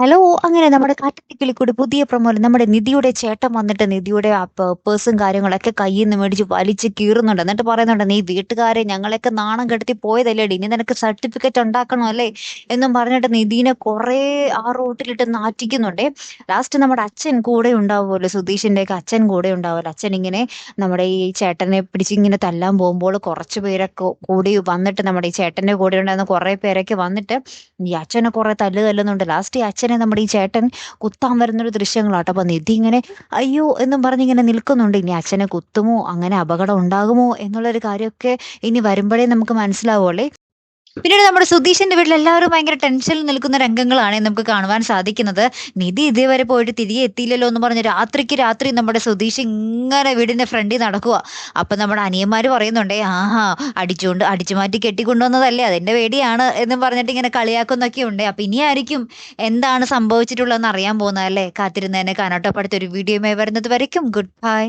Hello! അങ്ങനെ നമ്മുടെ കാട്ടുതീക്കിളിക്കൂടി പുതിയ പ്രൊമോയിൽ നമ്മുടെ നിധിയുടെ ചേട്ടൻ വന്നിട്ട് നിധിയുടെ ആ പേഴ്സും കാര്യങ്ങളൊക്കെ കയ്യിന്ന് മേടിച്ച് വലിച്ച് കീറുന്നുണ്ട്. എന്നിട്ട് പറയുന്നുണ്ട്, "നീ വീട്ടുകാരെ ഞങ്ങളെയൊക്കെ നാണം കെടുത്തി പോയതല്ലേടി. ഇനി നിനക്ക് സർട്ടിഫിക്കറ്റ് ഉണ്ടാക്കണം അല്ലേ?" എന്നും പറഞ്ഞിട്ട് നിധീനെ കുറേ ആ റോട്ടിലിട്ട് നാറ്റിക്കുന്നുണ്ടേ. ലാസ്റ്റ് നമ്മുടെ അച്ഛൻ കൂടെ ഉണ്ടാവുമല്ലോ, സുധീഷിന്റെയൊക്കെ അച്ഛൻ കൂടെ ഉണ്ടാവുമല്ലോ. അച്ഛൻ ഇങ്ങനെ നമ്മുടെ ഈ ചേട്ടനെ പിടിച്ച് ഇങ്ങനെ തല്ലാൻ പോകുമ്പോൾ കുറച്ച് പേരൊക്കെ കൂടി വന്നിട്ട് നമ്മുടെ ഈ ചേട്ടന്റെ കൂടെ ഉണ്ടായിരുന്ന കുറേ പേരൊക്കെ വന്നിട്ട് ഈ അച്ഛനെ കുറെ തല്ലുന്നുണ്ട്. ലാസ്റ്റ് ഈ അച്ഛനെ നമ്മുടെ ഈ ചേട്ടൻ കുത്താൻ വരുന്നൊരു ദൃശ്യങ്ങളാട്ടോ. അപ്പൊ നിധി ഇങ്ങനെ അയ്യോ എന്നും പറഞ്ഞിങ്ങനെ നിൽക്കുന്നുണ്ട്. ഇനി അച്ഛനെ കുത്തുമോ, അങ്ങനെ അപകടം ഉണ്ടാകുമോ എന്നുള്ളൊരു കാര്യമൊക്കെ ഇനി വരുമ്പോഴേ നമുക്ക് മനസ്സിലാവുള്ളേ. പിന്നീട് നമ്മുടെ സുധീഷിന്റെ വീട്ടിൽ എല്ലാവരും ഭയങ്കര ടെൻഷനിൽ നിൽക്കുന്ന രംഗങ്ങളാണ് നമുക്ക് കാണുവാൻ സാധിക്കുന്നത്. നിധി ഇതേവരെ പോയിട്ട് തിരികെ എത്തിയില്ലല്ലോ എന്ന് പറഞ്ഞ് രാത്രിക്ക് രാത്രി നമ്മുടെ സുധീഷ് ഇങ്ങനെ വീടിന്റെ ഫ്രണ്ടിൽ നടക്കുക. അപ്പൊ നമ്മുടെ അനിയന്മാര് പറയുന്നുണ്ടേ, ആഹാ അടിച്ചു മാറ്റി കെട്ടിക്കൊണ്ടുവന്നതല്ലേ, അതിന്റെ പേടിയാണ് എന്നും പറഞ്ഞിട്ട് ഇങ്ങനെ കളിയാക്കുന്നൊക്കെ ഉണ്ട്. അപ്പൊ ഇനി ആയിരിക്കും എന്താണ് സംഭവിച്ചിട്ടുള്ളതെന്ന് അറിയാൻ പോകുന്നതല്ലേ. കാത്തിരുന്നതിനെ കാണാട്ടോ. അടുത്തൊരു വീഡിയോയുമായി വരുന്നത് വരയ്ക്കും ഗുഡ് ബൈ.